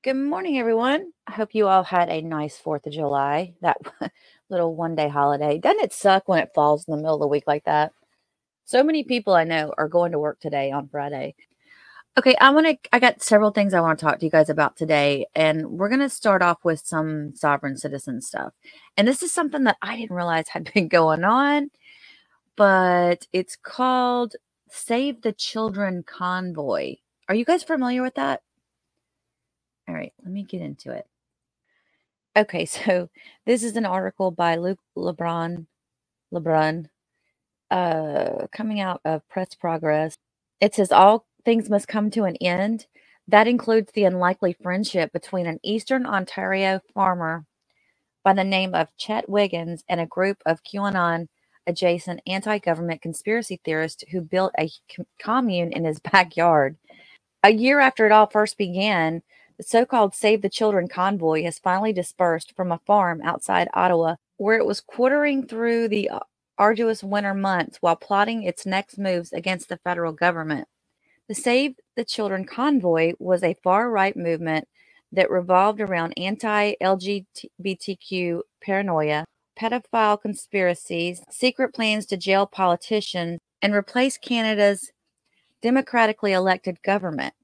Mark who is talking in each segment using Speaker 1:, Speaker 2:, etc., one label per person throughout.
Speaker 1: Good morning, everyone. I hope you all had a nice 4th of July, that little one-day holiday. Doesn't it suck when it falls in the middle of the week like that? So many people I know are going to work today on Friday. Okay, I got several things I want to talk to you guys about today, and we're going to start off with some sovereign citizen stuff. And this is something that I didn't realize had been going on, but it's called Save the Children Convoy. Are you guys familiar with that? All right, let me get into it. Okay, so this is an article by Luke LeBron, coming out of Press Progress. It says all things must come to an end. That includes the unlikely friendship between an Eastern Ontario farmer by the name of Chet Wiggins and a group of QAnon adjacent anti-government conspiracy theorists who built a commune in his backyard. A year after it all first began, the so-called Save the Children convoy has finally dispersed from a farm outside Ottawa, where it was quartering through the arduous winter months while plotting its next moves against the federal government. The Save the Children convoy was a far-right movement that revolved around anti-LGBTQ paranoia, pedophile conspiracies, secret plans to jail politicians, and replace Canada's democratically elected government.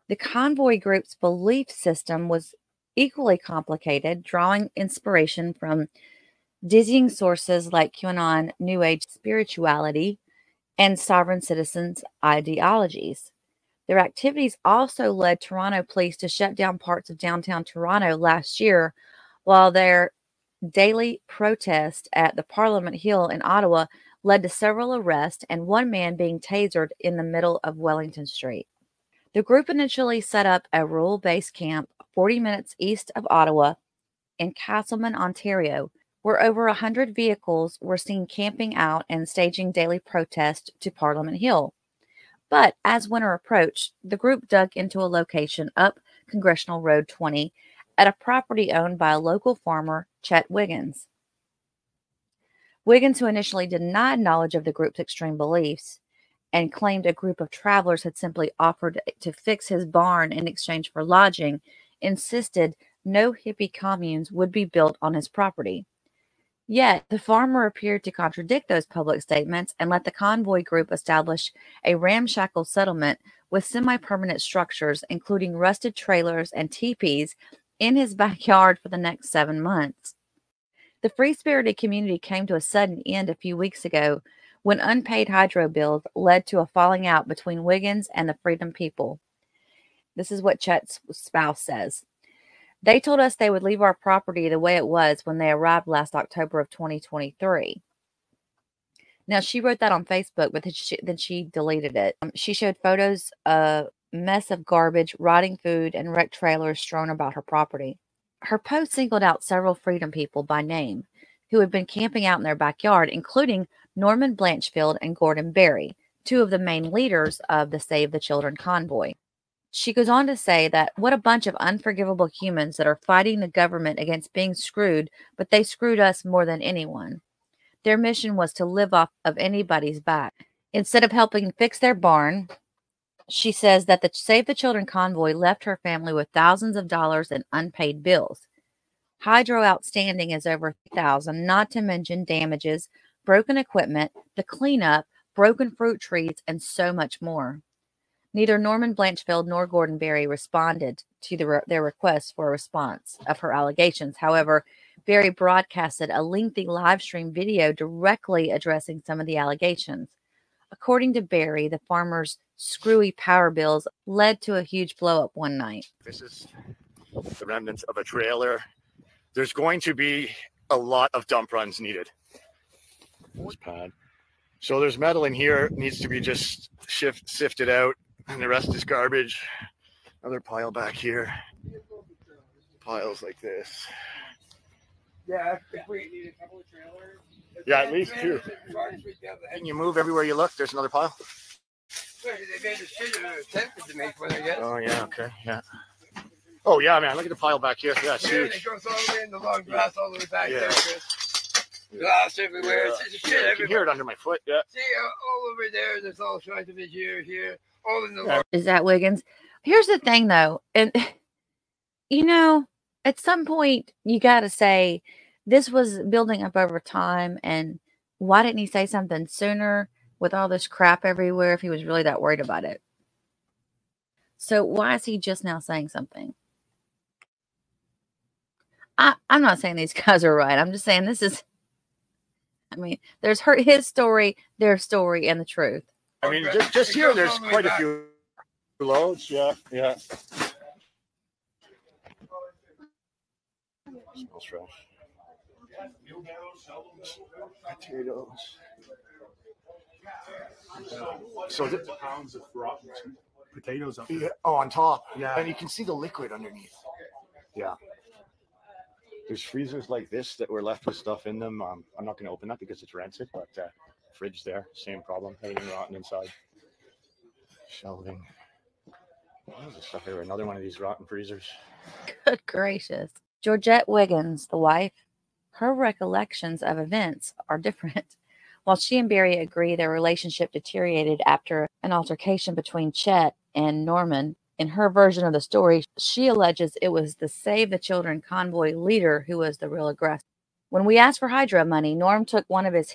Speaker 1: The convoy group's belief system was equally complicated, drawing inspiration from dizzying sources like QAnon, New Age spirituality, and sovereign citizens' ideologies. Their activities also led Toronto police to shut down parts of downtown Toronto last year, while their daily protest at the Parliament Hill in Ottawa led to several arrests and one man being tasered in the middle of Wellington Street. The group initially set up a rural base camp 40 minutes east of Ottawa in Castleman, Ontario, where over 100 vehicles were seen camping out and staging daily protests to Parliament Hill. But as winter approached, the group dug into a location up Congressional Road 20 at a property owned by a local farmer, Chet Wiggins. Wiggins, who initially denied knowledge of the group's extreme beliefs, and claimed a group of travelers had simply offered to fix his barn in exchange for lodging, insisted no hippie communes would be built on his property. Yet, the farmer appeared to contradict those public statements and let the convoy group establish a ramshackle settlement with semi-permanent structures, including rusted trailers and teepees, in his backyard for the next 7 months. The free-spirited community came to a sudden end a few weeks ago when unpaid hydro bills led to a falling out between Wiggins and the Freedom People. This is what Chet's spouse says. They told us they would leave our property the way it was when they arrived last October of 2023. Now, she wrote that on Facebook, but then she deleted it. She showed photos of a mess of garbage, rotting food, and wrecked trailers strewn about her property. Her post singled out several Freedom People by name who had been camping out in their backyard, including Norman Blanchfield and Gordon Berry, two of the main leaders of the Save the Children convoy. She goes on to say that what a bunch of unforgivable humans that are fighting the government against being screwed, but they screwed us more than anyone. Their mission was to live off of anybody's back. Instead of helping fix their barn, she says that the Save the Children convoy left her family with thousands of dollars in unpaid bills. Hydro outstanding is over $3,000, not to mention damages, broken equipment, the cleanup, broken fruit trees, and so much more. Neither Norman Blanchfield nor Gordon Berry responded to their request for a response of her allegations. However, Berry broadcasted a lengthy live stream video directly addressing some of the allegations. According to Berry, the farmer's screwy power bills led to a huge blow-up one night.
Speaker 2: This is the remnants of a trailer. There's going to be a lot of dump runs needed. This pad. So there's metal in here, needs to be just sifted out, and the rest is garbage. Another pile back here. Piles like this.
Speaker 3: Yeah, if we need a couple of trailers.
Speaker 2: Yeah, at least two. Can you move everywhere you look? There's another pile.
Speaker 3: They made a decision or attempted to make one, I guess.
Speaker 2: Oh yeah, okay, yeah. Oh yeah, man, look at the pile back here. Yeah, it's huge.
Speaker 3: It goes all the way in the long grass, all the way back
Speaker 2: Yeah.
Speaker 3: there, Chris. Glass everywhere. It's just shit
Speaker 2: I can
Speaker 3: everywhere.
Speaker 2: hear it under my foot. Yeah.
Speaker 3: See, all over there, there's all kinds of it here, all in the long.
Speaker 1: Is that Wiggins? Here's the thing, though, and You know, at some point, you got to say this was building up over time. And why didn't he say something sooner with all this crap everywhere if he was really that worried about it? So why is he just now saying something? I'm not saying these guys are right. I'm just saying this is, I mean, there's his story, their story, and the truth.
Speaker 2: I mean, just here, there's quite a few loads. Yeah. Smells fresh. Potatoes. So
Speaker 4: pounds of rotten potatoes up there.
Speaker 2: Yeah, oh, on top. Yeah. And you can see the liquid underneath. Yeah. There's freezers like this that were left with stuff in them. I'm not going to open that because it's rancid, but fridge there, same problem. Everything rotten inside. Shelving. There's stuff here. Another one of these rotten freezers.
Speaker 1: Good gracious. Georgette Wiggins, the wife, her recollections of events are different. While she and Barry agree their relationship deteriorated after an altercation between Chet and Norman, in her version of the story, she alleges it was the Save the Children convoy leader who was the real aggressor. When we asked for Hydra money, Norm took one of his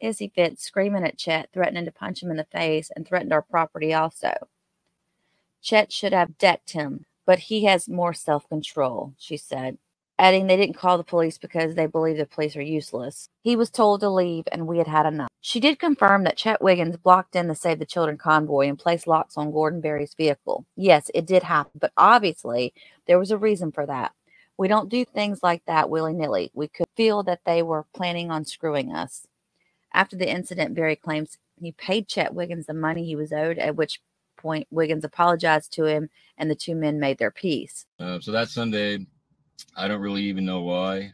Speaker 1: hissy fits, screaming at Chet, threatening to punch him in the face, and threatened our property also. Chet should have decked him, but he has more self-control, she said, adding they didn't call the police because they believe the police are useless. He was told to leave, and we had had enough. She did confirm that Chet Wiggins blocked in the Save the Children convoy and placed locks on Gordon Berry's vehicle. Yes, it did happen, but obviously there was a reason for that. We don't do things like that willy-nilly. We could feel that they were planning on screwing us. After the incident, Berry claims he paid Chet Wiggins the money he was owed, at which point Wiggins apologized to him and the two men made their peace.
Speaker 5: So that Sunday, I don't really even know why.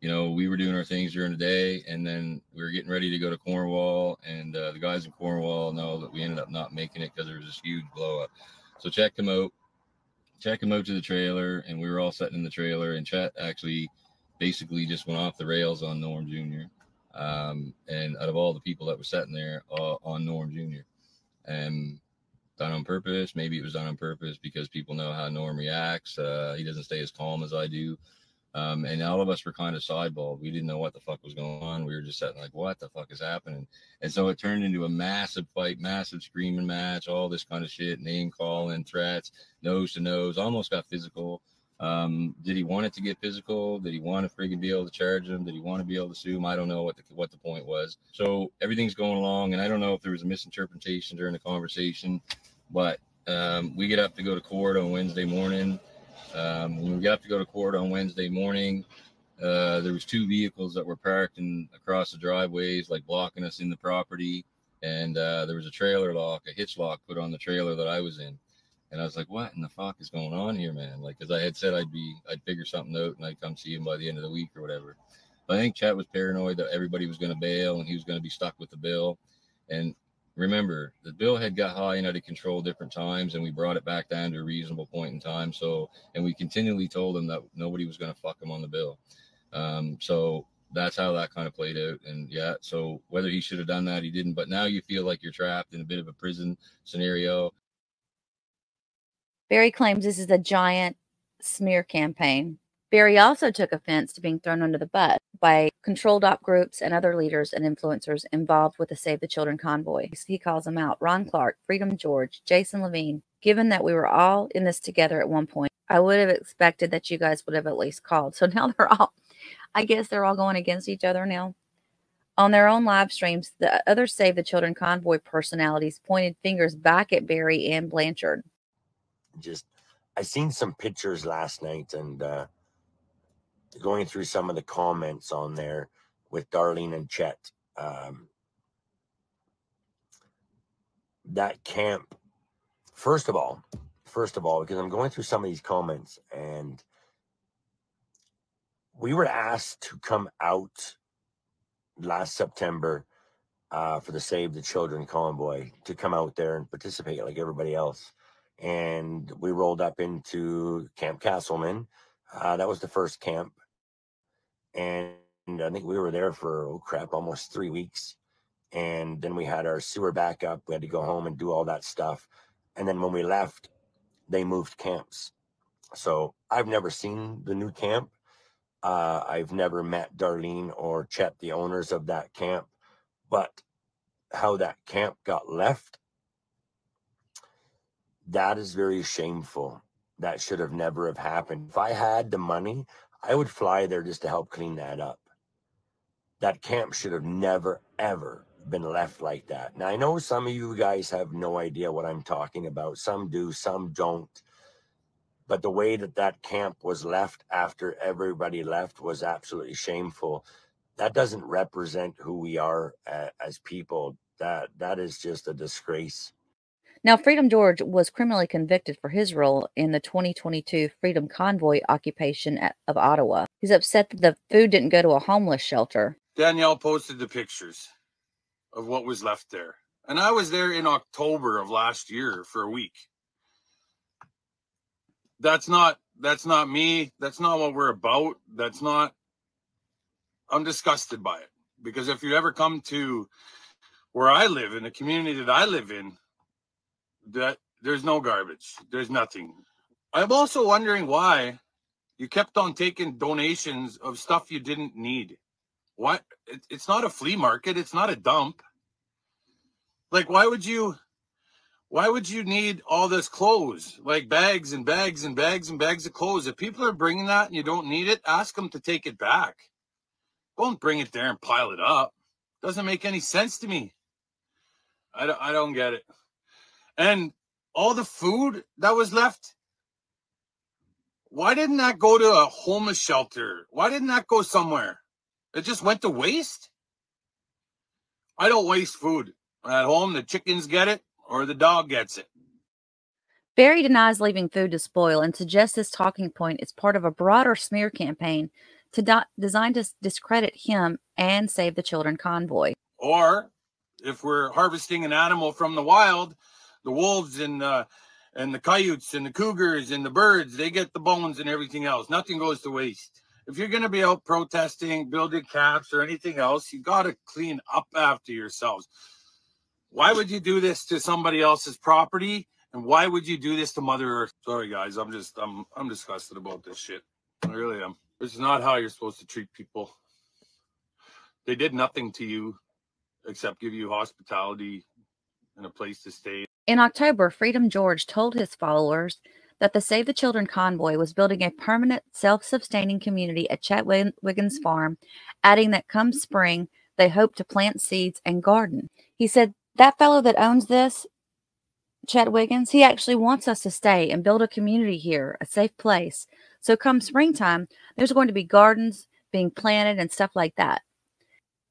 Speaker 5: We were doing our things during the day, and then we were getting ready to go to Cornwall, and the guys in Cornwall know that we ended up not making it because there was this huge blow up. So Chet came out to the trailer, and we were all sitting in the trailer, and Chet actually basically just went off the rails on Norm Jr. And out of all the people that were sitting there, on Norm Jr. And done on purpose. Maybe it was done on purpose because people know how Norm reacts. He doesn't stay as calm as I do. And all of us were kind of sideballed. We didn't know what the fuck was going on. We were just sitting like, what the fuck is happening? And so it turned into a massive fight, massive screaming match, all this kind of shit, name calling, threats, nose to nose, almost got physical. Did he want it to get physical? Did he want to friggin' be able to charge him? Did he want to be able to sue him? I don't know what the point was. So everything's going along, and I don't know if there was a misinterpretation during the conversation, but we get up to go to court on Wednesday morning. When we got up to go to court on Wednesday morning, there was two vehicles that were parked across the driveways, like blocking us in the property, and there was a trailer lock, a hitch lock put on the trailer that I was in. And I was like, what in the fuck is going on here, man? Like, because I had said I'd figure something out and I'd come see him by the end of the week or whatever. But I think Chet was paranoid that everybody was going to bail and he was going to be stuck with the bill. And remember, the bill had got high and out of control different times, and we brought it back down to a reasonable point in time. So, and we continually told him that nobody was going to fuck him on the bill. So that's how that kind of played out. And yeah, so whether he should have done that, he didn't. But now you feel like you're trapped in a bit of a prison scenario.
Speaker 1: Barry claims this is a giant smear campaign. Barry also took offense to being thrown under the bus by controlled op groups and other leaders and influencers involved with the Save the Children convoy. He calls them out: Ron Clark, Freedom George, Jason Levine. Given that we were all in this together at one point, I would have expected that you guys would have at least called. So now I guess they're all going against each other now. On their own live streams, the other Save the Children convoy personalities pointed fingers back at Barry and Blanchard.
Speaker 6: I seen some pictures last night, and going through some of the comments on there with Darlene and Chet. That camp, first of all, because I'm going through some of these comments, and we were asked to come out last September for the Save the Children convoy, to come out there and participate like everybody else. And we rolled up into Camp Castleman. That was the first camp. And I think we were there for, almost 3 weeks. And then we had our sewer backup. We had to go home and do all that stuff. And then when we left, they moved camps. So I've never seen the new camp. I've never met Darlene or Chet, the owners of that camp, but how that camp got left, that is very shameful. That should have never have happened. If I had the money, I would fly there just to help clean that up. That camp should have never, ever been left like that. Now, I know some of you guys have no idea what I'm talking about. Some do, some don't. But the way that that camp was left after everybody left was absolutely shameful. That doesn't represent who we are as people. That is just a disgrace.
Speaker 1: Now, Freedom George was criminally convicted for his role in the 2022 Freedom Convoy occupation of Ottawa. He's upset that the food didn't go to a homeless shelter.
Speaker 7: Danielle posted the pictures of what was left there. And I was there in October of last year for a week. That's not me. That's not what we're about. I'm disgusted by it. Because if you ever come to where I live, in the community that I live in, that there's no garbage. There's nothing. I'm also wondering why you kept on taking donations of stuff you didn't need. Why? It's not a flea market. It's not a dump. Like, why would you need all this clothes, like bags and bags and bags and bags of clothes? If people are bringing that and you don't need it, ask them to take it back. Don't bring it there and pile it up. Doesn't make any sense to me. I don't get it. And all the food that was left, why didn't that go to a homeless shelter? Why didn't that go somewhere? It just went to waste? I don't waste food. At home, the chickens get it or the dog gets it.
Speaker 1: Barry denies leaving food to spoil and suggests this talking point is part of a broader smear campaign designed to discredit him and Save the Children convoy.
Speaker 7: Or if we're harvesting an animal from the wild, the wolves and the coyotes and the cougars and the birds, they get the bones and everything else. Nothing goes to waste. If you're going to be out protesting, building camps or anything else, you got to clean up after yourselves. Why would you do this to somebody else's property? And why would you do this to Mother Earth? Sorry, guys. I'm disgusted about this shit. I really am. This is not how you're supposed to treat people. They did nothing to you except give you hospitality and a place to stay.
Speaker 1: In October, Freedom George told his followers that the Save the Children convoy was building a permanent, self-sustaining community at Chet Wiggins' farm, adding that come spring, they hope to plant seeds and garden. He said, that fellow that owns this, Chet Wiggins, he actually wants us to stay and build a community here, a safe place. So come springtime, there's going to be gardens being planted and stuff like that.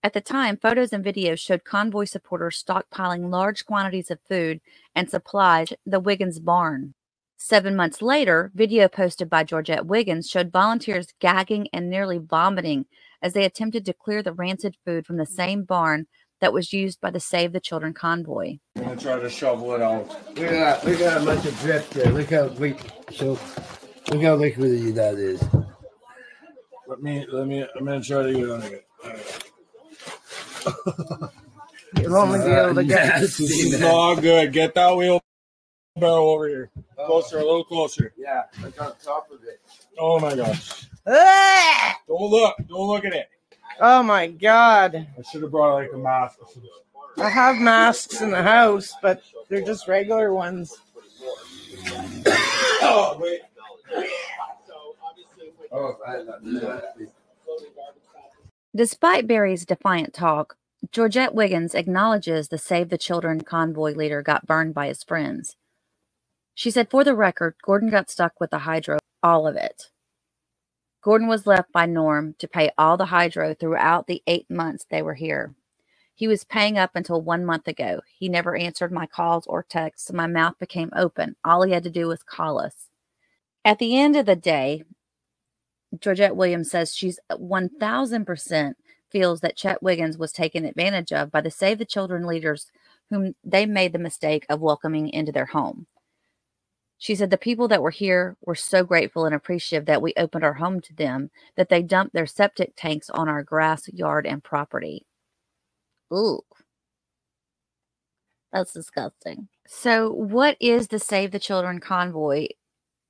Speaker 1: At the time, photos and videos showed convoy supporters stockpiling large quantities of food and supplies at the Wiggins barn. 7 months later, video posted by Georgette Wiggins showed volunteers gagging and nearly vomiting as they attempted to clear the rancid food from the same barn that was used by the Save the Children convoy.
Speaker 7: I'm going to try to shovel it out.
Speaker 3: Look at that. Look at how much of drip there. Look how liquidy that is.
Speaker 7: I'm going to try to get on it.
Speaker 3: You'll only be able to get
Speaker 7: This is all good. Get that wheelbarrow over here. Closer, a little closer.
Speaker 3: Yeah, like on top of it.
Speaker 7: Oh my gosh.
Speaker 8: Ah!
Speaker 7: Don't look at it.
Speaker 8: Oh my God.
Speaker 7: I should have brought like a mask.
Speaker 8: I have masks in the house, but they're just regular ones.
Speaker 7: Oh, wait.
Speaker 1: Despite Barry's defiant talk, Georgette Wiggins acknowledges the Save the Children convoy leader got burned by his friends. She said, for the record, Gordon got stuck with the hydro, all of it. Gordon was left by Norm to pay all the hydro throughout the 8 months they were here. He was paying up until 1 month ago. He never answered my calls or texts, so my mouth became open. All he had to do was call us. At the end of the day, Georgette Williams says she's 1,000% feels that Chet Wiggins was taken advantage of by the Save the Children leaders whom they made the mistake of welcoming into their home. She said the people that were here were so grateful and appreciative that we opened our home to them that they dumped their septic tanks on our grass, yard, and property. Ooh. That's disgusting. So what is the Save the Children convoy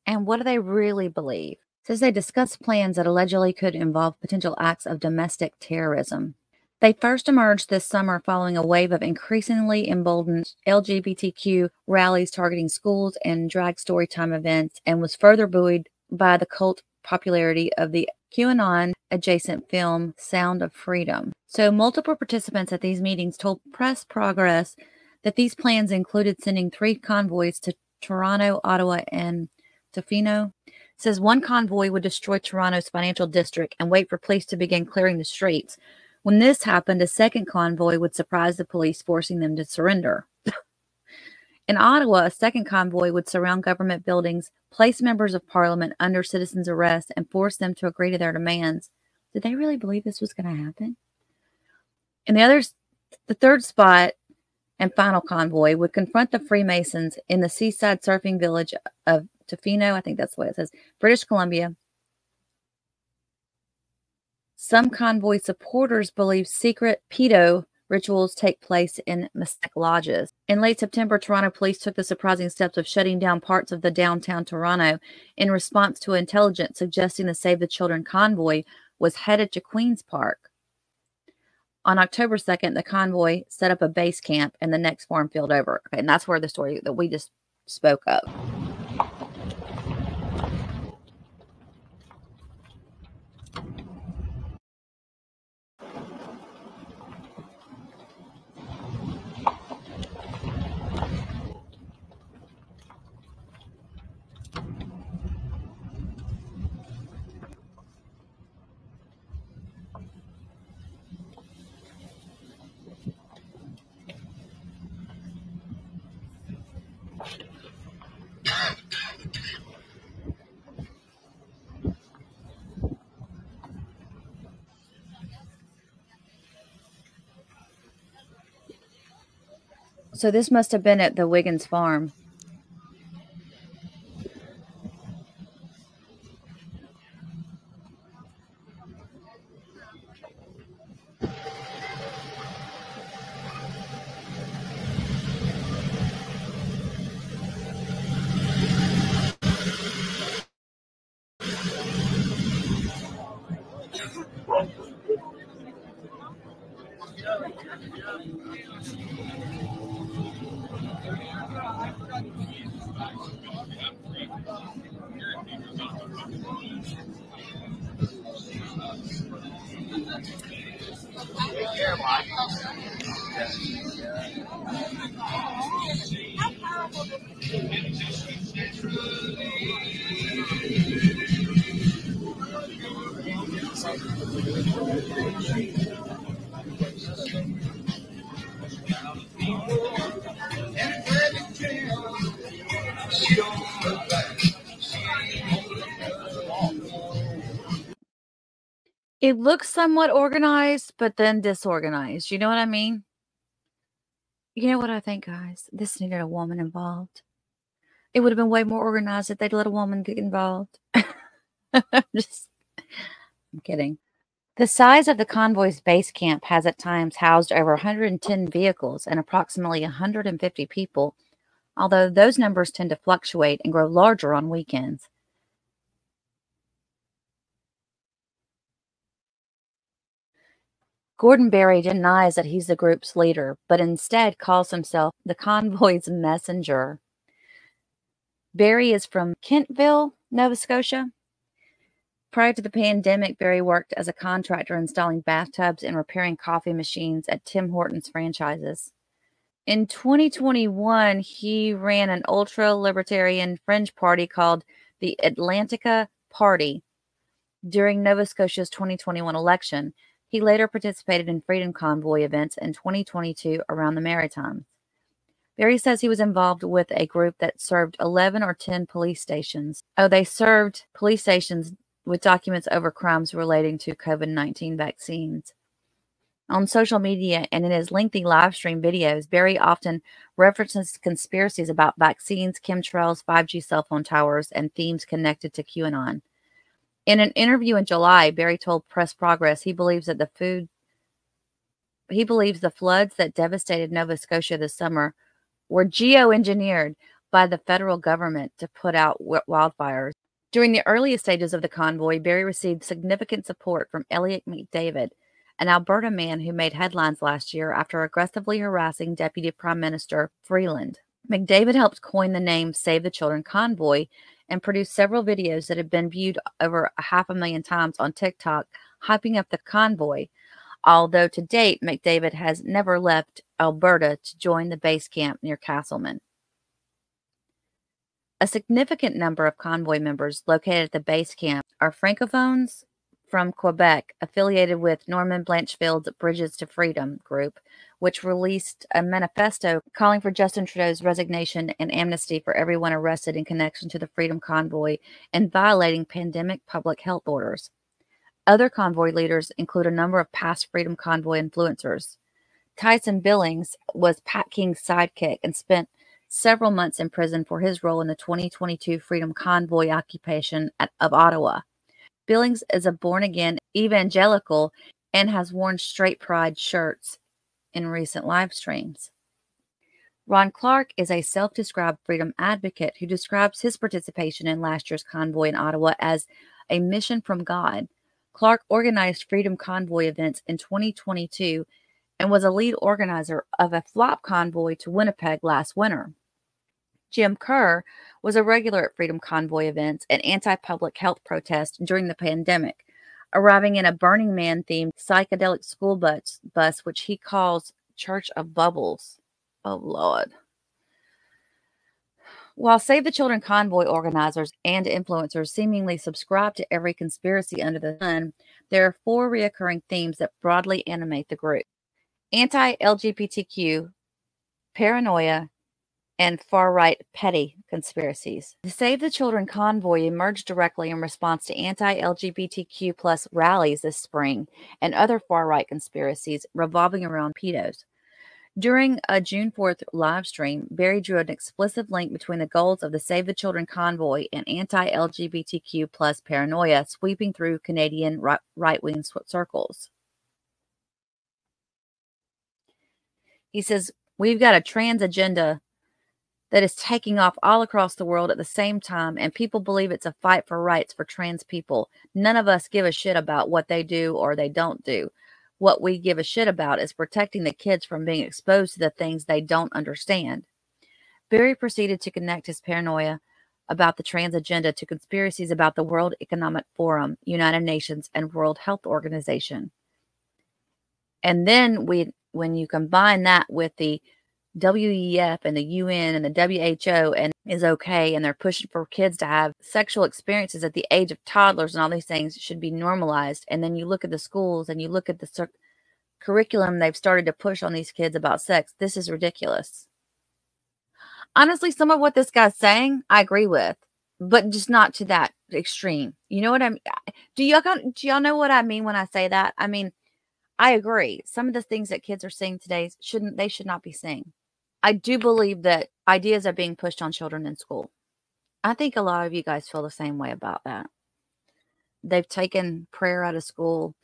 Speaker 1: And what do they really believe? It says they discussed plans that allegedly could involve potential acts of domestic terrorism. They first emerged this summer following a wave of increasingly emboldened LGBTQ rallies targeting schools and drag storytime events, and was further buoyed by the cult popularity of the QAnon-adjacent film Sound of Freedom. So multiple participants at these meetings told Press Progress that these plans included sending 3 convoys to Toronto, Ottawa, and Tofino. It says one convoy would destroy Toronto's financial district and wait for police to begin clearing the streets. When this happened, a second convoy would surprise the police, forcing them to surrender. In Ottawa, a second convoy would surround government buildings, place members of parliament under citizens' arrest, and force them to agree to their demands. Did they really believe this was going to happen? And the third spot and final convoy would confront the Freemasons in the seaside surfing village of Tofino, I think that's what it says, British Columbia. Some convoy supporters believe secret pedo rituals take place in Masonic lodges. In late September, Toronto police took the surprising steps of shutting down parts of the downtown Toronto in response to intelligence suggesting the Save the Children convoy was headed to Queen's Park. On October 2nd, the convoy set up a base camp in the next farm field over. Okay, and that's where the story that we just spoke of. So this must have been at the Wiggins farm. It looks somewhat organized, but then disorganized. You know what I mean? You know what I think, guys? This needed a woman involved. It would have been way more organized if they'd let a woman get involved. I'm kidding. The size of the convoy's base camp has at times housed over 110 vehicles and approximately 150 people, although those numbers tend to fluctuate and grow larger on weekends. Gordon Berry denies that he's the group's leader, but instead calls himself the convoy's messenger. Berry is from Kentville, Nova Scotia. Prior to the pandemic, Berry worked as a contractor installing bathtubs and repairing coffee machines at Tim Hortons franchises. In 2021, he ran an ultra-libertarian fringe party called the Atlantica Party during Nova Scotia's 2021 election. He later participated in Freedom Convoy events in 2022 around the Maritimes. Berry says he was involved with a group that served 11 or 10 police stations. They served police stations with documents over crimes relating to COVID-19 vaccines. On social media and in his lengthy live stream videos, Berry often references conspiracies about vaccines, chemtrails, 5G cell phone towers, and themes connected to QAnon. In an interview in July, Berry told Press Progress he believes that the floods that devastated Nova Scotia this summer were geoengineered. by the federal government to put out wildfires. During the earliest stages of the convoy, Barry received significant support from Elliot McDavid, an Alberta man who made headlines last year after aggressively harassing Deputy Prime Minister Freeland. McDavid helped coin the name Save the Children Convoy and produced several videos that have been viewed over 500,000 times on TikTok, hyping up the convoy, although to date, McDavid has never left Alberta to join the base camp near Castleman. A significant number of convoy members located at the base camp are Francophones from Quebec, affiliated with Norman Blanchfield's Bridges to Freedom group, which released a manifesto calling for Justin Trudeau's resignation and amnesty for everyone arrested in connection to the Freedom Convoy and violating pandemic public health orders. Other convoy leaders include a number of past Freedom Convoy influencers. Tyson Billings was Pat King's sidekick and spent several months in prison for his role in the 2022 Freedom Convoy occupation of Ottawa. Billings is a born-again evangelical and has worn straight pride shirts in recent live streams. Ron Clark is a self-described freedom advocate who describes his participation in last year's convoy in Ottawa as a mission from God. Clark organized Freedom Convoy events in 2022 and was a lead organizer of a flop convoy to Winnipeg last winter. Jim Kerr was a regular at Freedom Convoy events and anti-public health protests during the pandemic, arriving in a Burning Man-themed psychedelic school bus, which he calls Church of Bubbles. Oh, Lord. While Save the Children convoy organizers and influencers seemingly subscribe to every conspiracy under the sun, there are 4 recurring themes that broadly animate the group: anti-LGBTQ, paranoia, and far-right petty conspiracies. The Save the Children convoy emerged directly in response to anti-LGBTQ plus rallies this spring and other far-right conspiracies revolving around pedos. During a June 4th live stream, Barry drew an explicit link between the goals of the Save the Children convoy and anti-LGBTQ plus paranoia sweeping through Canadian right-wing circles. He says, "We've got a trans agenda that is taking off all across the world at the same time, and people believe it's a fight for rights for trans people. None of us give a shit about what they do or they don't do. What we give a shit about is protecting the kids from being exposed to the things they don't understand." Barry proceeded to connect his paranoia about the trans agenda to conspiracies about the World Economic Forum, United Nations, and World Health Organization. And then when you combine that with the WEF and the UN and the WHO and is okay, and they're pushing for kids to have sexual experiences at the age of toddlers and all these things should be normalized. And then you look at the schools and you look at the curriculum they've started to push on these kids about sex. This is ridiculous. Honestly, some of what this guy's saying, I agree with, but just not to that extreme. You know what I mean? Do y'all know what I mean when I say that? I mean, I agree. Some of the things that kids are seeing today should not be seeing. I do believe that ideas are being pushed on children in school. I think a lot of you guys feel the same way about that. They've taken prayer out of school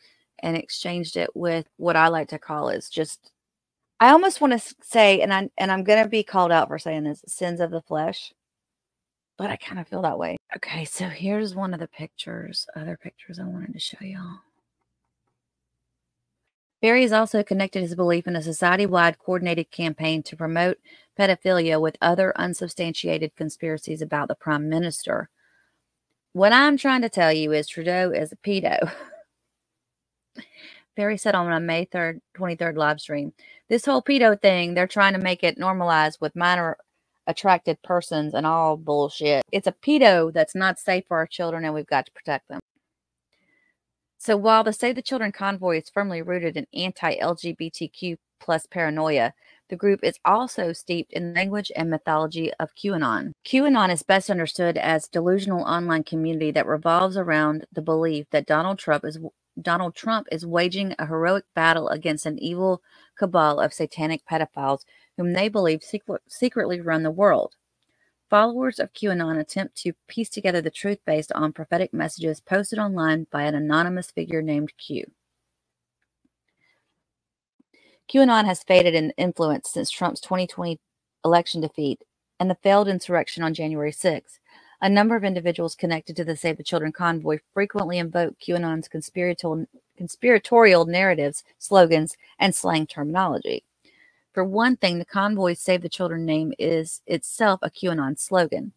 Speaker 1: and exchanged it with what I like to call is just, I almost want to say, and I'm going to be called out for saying this, sins of the flesh, but I kind of feel that way. Okay, so here's one of the other pictures I wanted to show y'all. Barry has also connected his belief in a society-wide coordinated campaign to promote pedophilia with other unsubstantiated conspiracies about the Prime Minister. What I'm trying to tell you is Trudeau is a pedo. Barry said on a May 3rd, 23rd live stream, "This whole pedo thing, they're trying to make it normalized with minor attracted persons and all bullshit. It's a pedo that's not safe for our children, and we've got to protect them." So while the Save the Children convoy is firmly rooted in anti-LGBTQ plus paranoia, the group is also steeped in the language and mythology of QAnon. QAnon is best understood as a delusional online community that revolves around the belief that Donald Trump is waging a heroic battle against an evil cabal of satanic pedophiles whom they believe secretly run the world. Followers of QAnon attempt to piece together the truth based on prophetic messages posted online by an anonymous figure named Q. QAnon has faded in influence since Trump's 2020 election defeat and the failed insurrection on January 6th. A number of individuals connected to the Save the Children convoy frequently invoke QAnon's conspiratorial narratives, slogans, and slang terminology. For one thing, the convoy's Save the Children name is itself a QAnon slogan.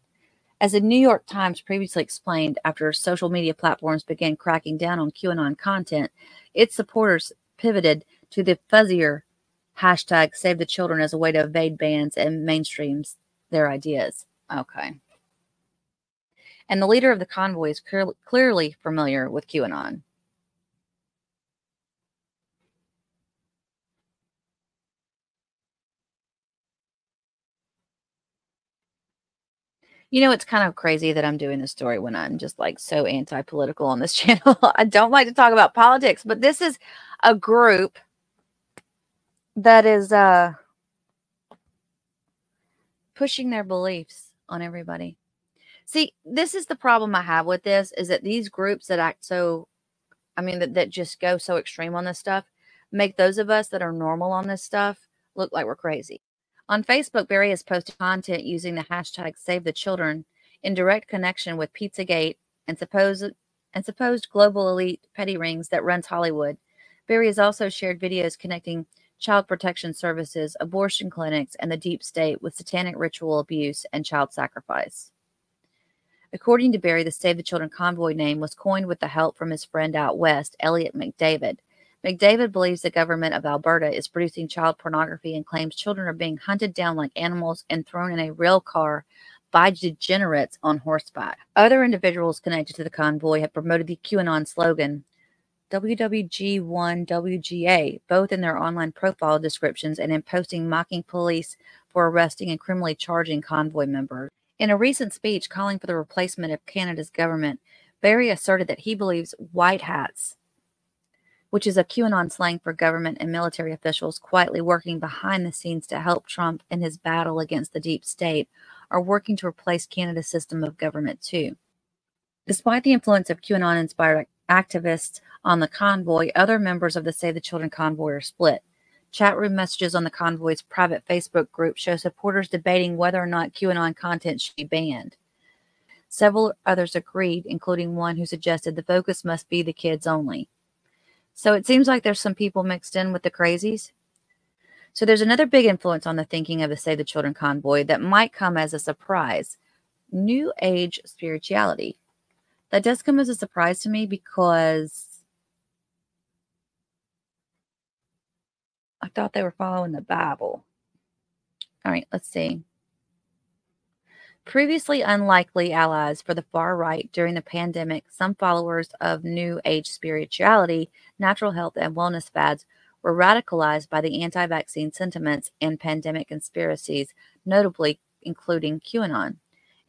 Speaker 1: As the New York Times previously explained, after social media platforms began cracking down on QAnon content, its supporters pivoted to the fuzzier hashtag Save the Children as a way to evade bans and mainstreams their ideas. Okay. And the leader of the convoy is clearly familiar with QAnon. You know, it's kind of crazy that I'm doing this story when I'm just like so anti-political on this channel. I don't like to talk about politics, but this is a group that is pushing their beliefs on everybody. See, this is the problem I have with this, is that these groups that act so, that just go so extreme on this stuff, make those of us that are normal on this stuff look like we're crazy. On Facebook, Barry has posted content using the hashtag Save the Children in direct connection with Pizzagate and supposed global elite petty rings that runs Hollywood. Barry has also shared videos connecting child protection services, abortion clinics, and the deep state with satanic ritual abuse and child sacrifice. According to Barry, the Save the Children convoy name was coined with the help from his friend out west, Elliot McDavid. McDavid believes the government of Alberta is producing child pornography and claims children are being hunted down like animals and thrown in a rail car by degenerates on horseback. Other individuals connected to the convoy have promoted the QAnon slogan, WWG1WGA, both in their online profile descriptions and in posting mocking police for arresting and criminally charging convoy members. In a recent speech calling for the replacement of Canada's government, Barry asserted that he believes white hats, which is a QAnon slang for government and military officials quietly working behind the scenes to help Trump in his battle against the deep state, are working to replace Canada's system of government too. Despite the influence of QAnon-inspired activists on the convoy, other members of the Save the Children convoy are split. Chat room messages on the convoy's private Facebook group show supporters debating whether or not QAnon content should be banned. Several others agreed, including one who suggested the focus must be the kids only. So it seems like there's some people mixed in with the crazies. So there's another big influence on the thinking of the Save the Children convoy that might come as a surprise. New Age spirituality. That does come as a surprise to me because I thought they were following the Bible. All right, let's see. Previously unlikely allies for the far right during the pandemic, some followers of New Age spirituality, natural health, and wellness fads were radicalized by the anti-vaccine sentiments and pandemic conspiracies, notably including QAnon.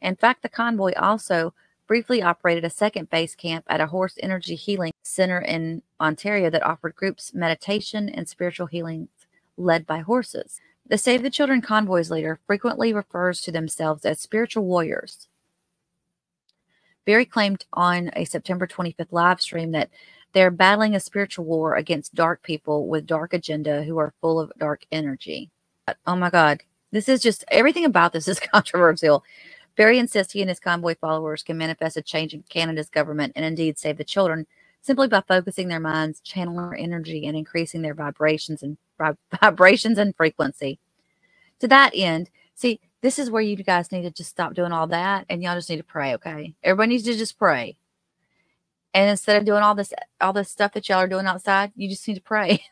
Speaker 1: In fact, the convoy also briefly operated a second base camp at a horse energy healing center in Ontario that offered groups meditation and spiritual healings led by horses. The Save the Children convoy's leader frequently refers to themselves as spiritual warriors. Barry claimed on a September 25th live stream that they're battling a spiritual war against dark people with dark agenda who are full of dark energy. Oh my God. This is just, everything about this is controversial. Barry insists he and his convoy followers can manifest a change in Canada's government and indeed save the children simply by focusing their minds, channeling their energy, and increasing their vibrations and frequency. To that end, see, this is where you guys need to just stop doing all that, and y'all just need to pray, okay? Everybody needs to just pray. And instead of doing all this stuff that y'all are doing outside, you just need to pray.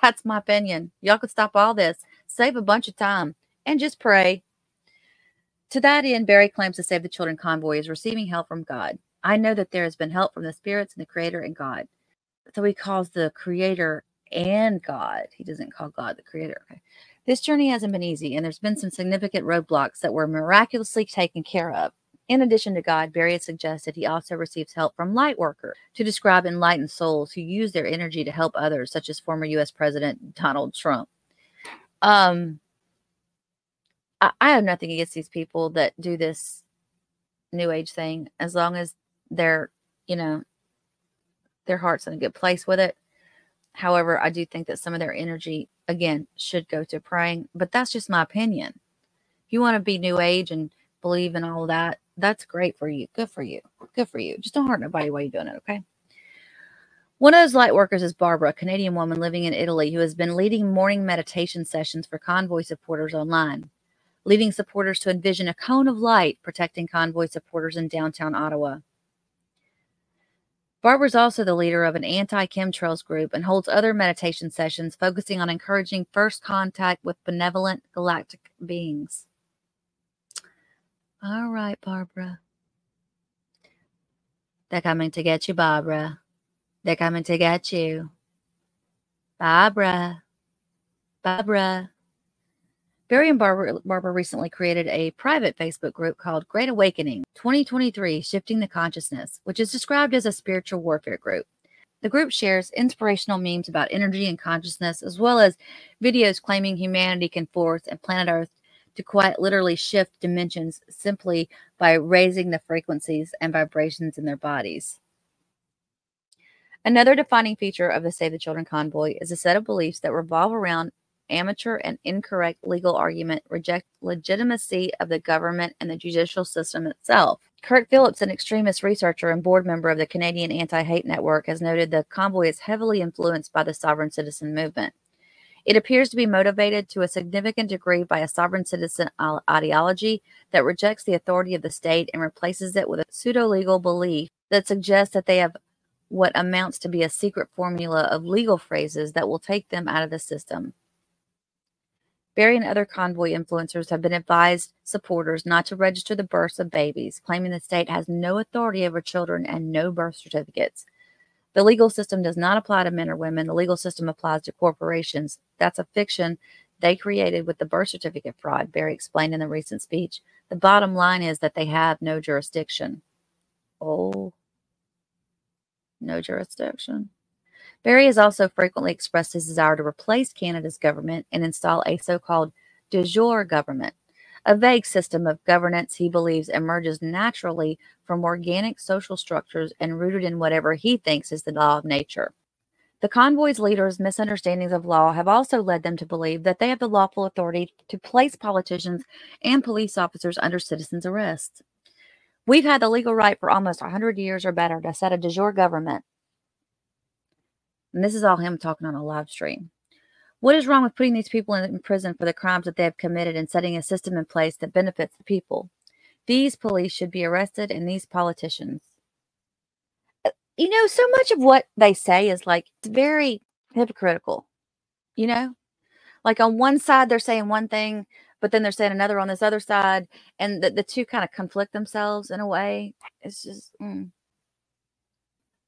Speaker 1: That's my opinion. Y'all could stop all this, save a bunch of time, and just pray. To that end, Barry claims the Save the Children convoy is receiving help from God. I know that there has been help from the spirits and the Creator and God. So he calls the Creator and God. He doesn't call God the Creator. Okay. This journey hasn't been easy, and there's been some significant roadblocks that were miraculously taken care of. In addition to God, Barry has suggested he also receives help from light workers to describe enlightened souls who use their energy to help others, such as former U.S. President Donald Trump. I have nothing against these people that do this New Age thing, as long as they're, their heart's in a good place with it. However, I do think that some of their energy, again, should go to praying, but that's just my opinion. If you want to be new age and believe in all of that, that's great for you. Good for you. Good for you. Just don't hurt nobody while you're doing it, okay? One of those light workers is Barbara, a Canadian woman living in Italy who has been leading morning meditation sessions for convoy supporters online, leading supporters to envision a cone of light protecting convoy supporters in downtown Ottawa. Barbara is also the leader of an anti-chemtrails group and holds other meditation sessions focusing on encouraging first contact with benevolent galactic beings. All right, Barbara. They're coming to get you, Barbara. They're coming to get you. Barbara. Barbara. Barry and Barbara recently created a private Facebook group called Great Awakening 2023 Shifting the Consciousness, which is described as a spiritual warfare group. The group shares inspirational memes about energy and consciousness, as well as videos claiming humanity can force and planet Earth to quite literally shift dimensions simply by raising the frequencies and vibrations in their bodies. Another defining feature of the Save the Children convoy is a set of beliefs that revolve around amateur and incorrect legal argument, reject legitimacy of the government and the judicial system itself. Kurt Phillips, an extremist researcher and board member of the Canadian Anti-Hate Network, has noted the convoy is heavily influenced by the sovereign citizen movement. It appears to be motivated to a significant degree by a sovereign citizen ideology that rejects the authority of the state and replaces it with a pseudo-legal belief that suggests that they have what amounts to be a secret formula of legal phrases that will take them out of the system. Barry and other convoy influencers have been advised supporters not to register the births of babies, claiming the state has no authority over children and no birth certificates. The legal system does not apply to men or women. The legal system applies to corporations. That's a fiction they created with the birth certificate fraud, Barry explained in the recent speech. The bottom line is that they have no jurisdiction. Oh, no jurisdiction. Barry has also frequently expressed his desire to replace Canada's government and install a so-called de jure government, a vague system of governance he believes emerges naturally from organic social structures and rooted in whatever he thinks is the law of nature. The convoy's leaders' misunderstandings of law have also led them to believe that they have the lawful authority to place politicians and police officers under citizens' arrest. We've had the legal right for almost 100 years or better to set a de jure government. And this is all him talking on a live stream. What is wrong with putting these people in prison for the crimes that they have committed and setting a system in place that benefits the people? These police should be arrested and these politicians. You know, so much of what they say is like, it's very hypocritical. You know, like on one side, they're saying one thing, but then they're saying another on this other side. And the two kind of conflict themselves in a way. It's just...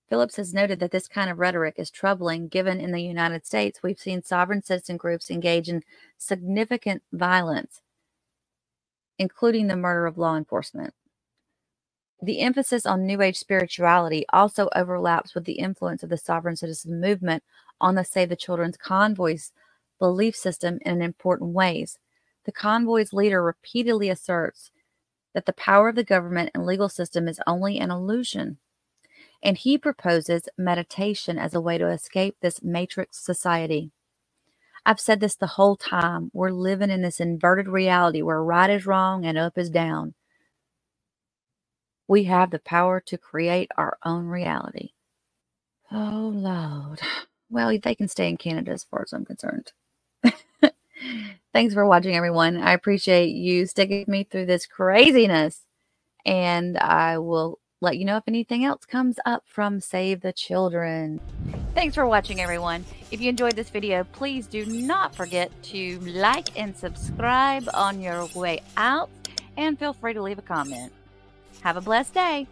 Speaker 1: Phillips has noted that this kind of rhetoric is troubling, given in the United States we've seen sovereign citizen groups engage in significant violence, including the murder of law enforcement. The emphasis on New Age spirituality also overlaps with the influence of the sovereign citizen movement on the Save the Children's convoy's belief system in important ways. The convoy's leader repeatedly asserts that the power of the government and legal system is only an illusion. And he proposes meditation as a way to escape this matrix society. I've said this the whole time. We're living in this inverted reality where right is wrong and up is down. We have the power to create our own reality. Oh, Lord. Well, they can stay in Canada as far as I'm concerned. Thanks for watching, everyone. I appreciate you sticking with me through this craziness. And I will let you know if anything else comes up from Save the Children. Thanks for watching, everyone. If you enjoyed this video, please do not forget to like and subscribe on your way out, and feel free to leave a comment. Have a blessed day.